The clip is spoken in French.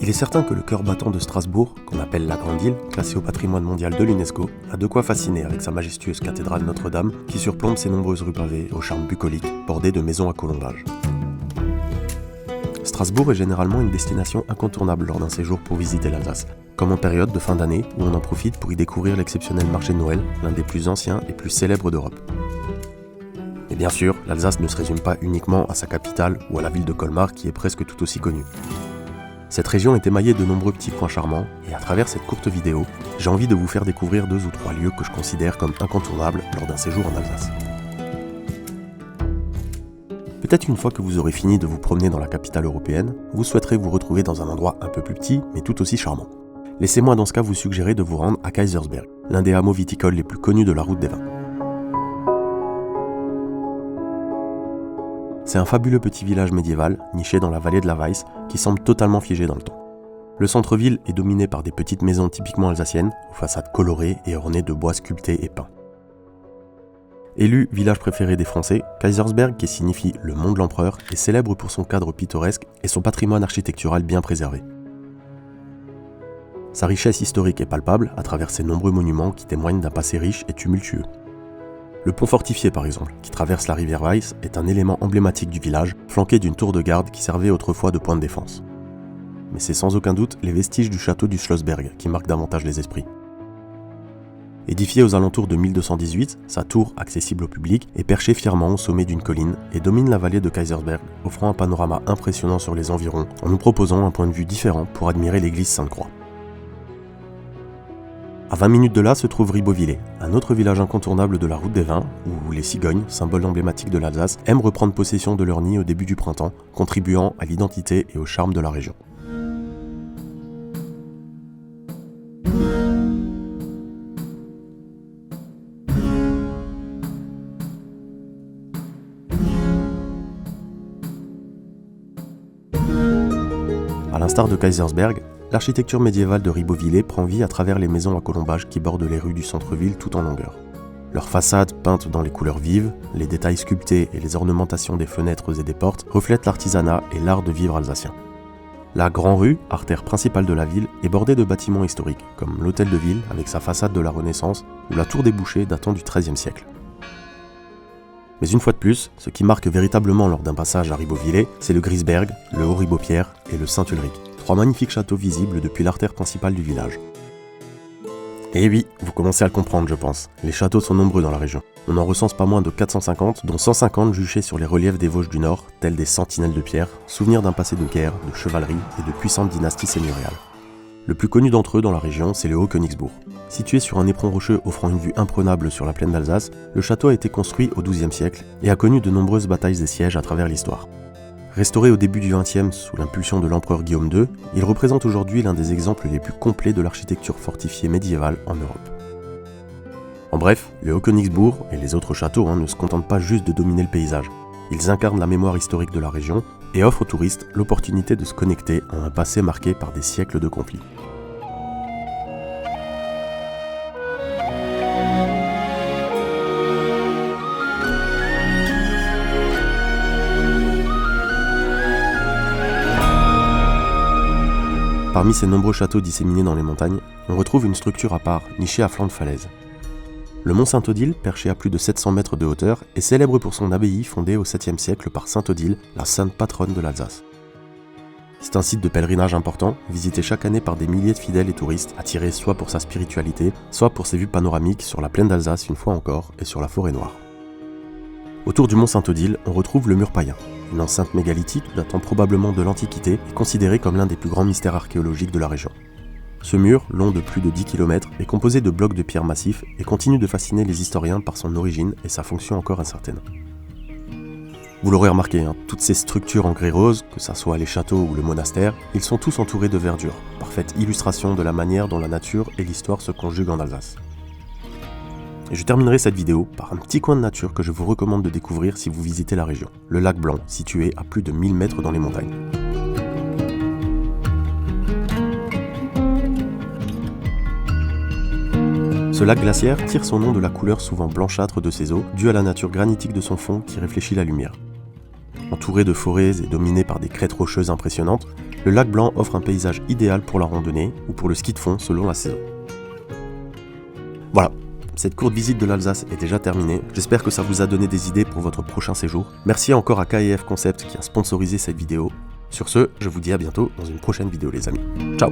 Il est certain que le cœur battant de Strasbourg, qu'on appelle la Grande Île, classée au patrimoine mondial de l'UNESCO, a de quoi fasciner avec sa majestueuse cathédrale Notre-Dame qui surplombe ses nombreuses rues pavées au charme bucolique, bordées de maisons à colombages. Strasbourg est généralement une destination incontournable lors d'un séjour pour visiter l'Alsace, comme en période de fin d'année où on en profite pour y découvrir l'exceptionnel marché de Noël, l'un des plus anciens et plus célèbres d'Europe. Et bien sûr, l'Alsace ne se résume pas uniquement à sa capitale ou à la ville de Colmar qui est presque tout aussi connue. Cette région est émaillée de nombreux petits coins charmants et à travers cette courte vidéo, j'ai envie de vous faire découvrir 2 ou 3 lieux que je considère comme incontournables lors d'un séjour en Alsace. Peut-être une fois que vous aurez fini de vous promener dans la capitale européenne, vous souhaiterez vous retrouver dans un endroit un peu plus petit mais tout aussi charmant. Laissez-moi dans ce cas vous suggérer de vous rendre à Kaysersberg, l'un des hameaux viticoles les plus connus de la route des vins. C'est un fabuleux petit village médiéval, niché dans la vallée de la Weiss, qui semble totalement figé dans le temps. Le centre-ville est dominé par des petites maisons typiquement alsaciennes, aux façades colorées et ornées de bois sculptés et peints. Élu village préféré des Français, Kaysersberg, qui signifie le mont de l'empereur, est célèbre pour son cadre pittoresque et son patrimoine architectural bien préservé. Sa richesse historique est palpable à travers ses nombreux monuments qui témoignent d'un passé riche et tumultueux. Le pont fortifié par exemple, qui traverse la rivière Weiss, est un élément emblématique du village, flanqué d'une tour de garde qui servait autrefois de point de défense. Mais c'est sans aucun doute les vestiges du château du Schlossberg qui marquent davantage les esprits. Édifié aux alentours de 1218, sa tour, accessible au public, est perchée fièrement au sommet d'une colline et domine la vallée de Kaysersberg, offrant un panorama impressionnant sur les environs, en nous proposant un point de vue différent pour admirer l'église Sainte-Croix. À 20 minutes de là se trouve Ribeauvillé, un autre village incontournable de la route des vins, où les cigognes, symbole emblématique de l'Alsace, aiment reprendre possession de leur nid au début du printemps, contribuant à l'identité et au charme de la région. À l'instar de Kaysersberg, l'architecture médiévale de Ribeauvillé prend vie à travers les maisons à colombages qui bordent les rues du centre-ville tout en longueur. Leurs façades, peintes dans les couleurs vives, les détails sculptés et les ornementations des fenêtres et des portes reflètent l'artisanat et l'art de vivre alsacien. La Grand Rue, artère principale de la ville, est bordée de bâtiments historiques, comme l'hôtel de ville avec sa façade de la Renaissance ou la tour des bouchers datant du XIIIe siècle. Mais une fois de plus, ce qui marque véritablement lors d'un passage à Ribeauvillé, c'est le Griesberg, le Haut-Ribeaupierre et le Saint-Ulrich, 3 magnifiques châteaux visibles depuis l'artère principale du village. Et oui, vous commencez à le comprendre je pense, les châteaux sont nombreux dans la région. On en recense pas moins de 450, dont 150 juchés sur les reliefs des Vosges du Nord, tels des sentinelles de pierre, souvenirs d'un passé de guerre, de chevalerie et de puissantes dynasties seigneuriales. Le plus connu d'entre eux dans la région, c'est le Haut-Königsbourg. Situé sur un éperon rocheux offrant une vue imprenable sur la plaine d'Alsace, le château a été construit au XIIe siècle et a connu de nombreuses batailles et sièges à travers l'histoire. Restauré au début du XXe sous l'impulsion de l'empereur Guillaume II, il représente aujourd'hui l'un des exemples les plus complets de l'architecture fortifiée médiévale en Europe. En bref, le Haut-Königsbourg et les autres châteaux ne se contentent pas juste de dominer le paysage. Ils incarnent la mémoire historique de la région et offrent aux touristes l'opportunité de se connecter à un passé marqué par des siècles de conflits. Parmi ces nombreux châteaux disséminés dans les montagnes, on retrouve une structure à part, nichée à flanc de falaise. Le mont Sainte-Odile, perché à plus de 700 mètres de hauteur, est célèbre pour son abbaye fondée au 7e siècle par Sainte Odile, la sainte patronne de l'Alsace. C'est un site de pèlerinage important, visité chaque année par des milliers de fidèles et touristes, attirés soit pour sa spiritualité, soit pour ses vues panoramiques sur la plaine d'Alsace une fois encore, et sur la forêt noire. Autour du mont Sainte-Odile, on retrouve le mur païen, une enceinte mégalithique datant probablement de l'Antiquité et considérée comme l'un des plus grands mystères archéologiques de la région. Ce mur, long de plus de 10 km, est composé de blocs de pierre massifs et continue de fasciner les historiens par son origine et sa fonction encore incertaine. Vous l'aurez remarqué, toutes ces structures en grès rose, que ce soit les châteaux ou le monastère, ils sont tous entourés de verdure, parfaite illustration de la manière dont la nature et l'histoire se conjuguent en Alsace. Et je terminerai cette vidéo par un petit coin de nature que je vous recommande de découvrir si vous visitez la région, le lac Blanc, situé à plus de 1000 mètres dans les montagnes. Ce Ce lac glaciaire tire son nom de la couleur souvent blanchâtre de ses eaux, due à la nature granitique de son fond qui réfléchit la lumière. Entouré de forêts et dominé par des crêtes rocheuses impressionnantes, le lac Blanc offre un paysage idéal pour la randonnée ou pour le ski de fond selon la saison. Voilà, cette courte visite de l'Alsace est déjà terminée. J'espère que ça vous a donné des idées pour votre prochain séjour. Merci encore à K&F Concept qui a sponsorisé cette vidéo. Sur ce, je vous dis à bientôt dans une prochaine vidéo les amis. Ciao!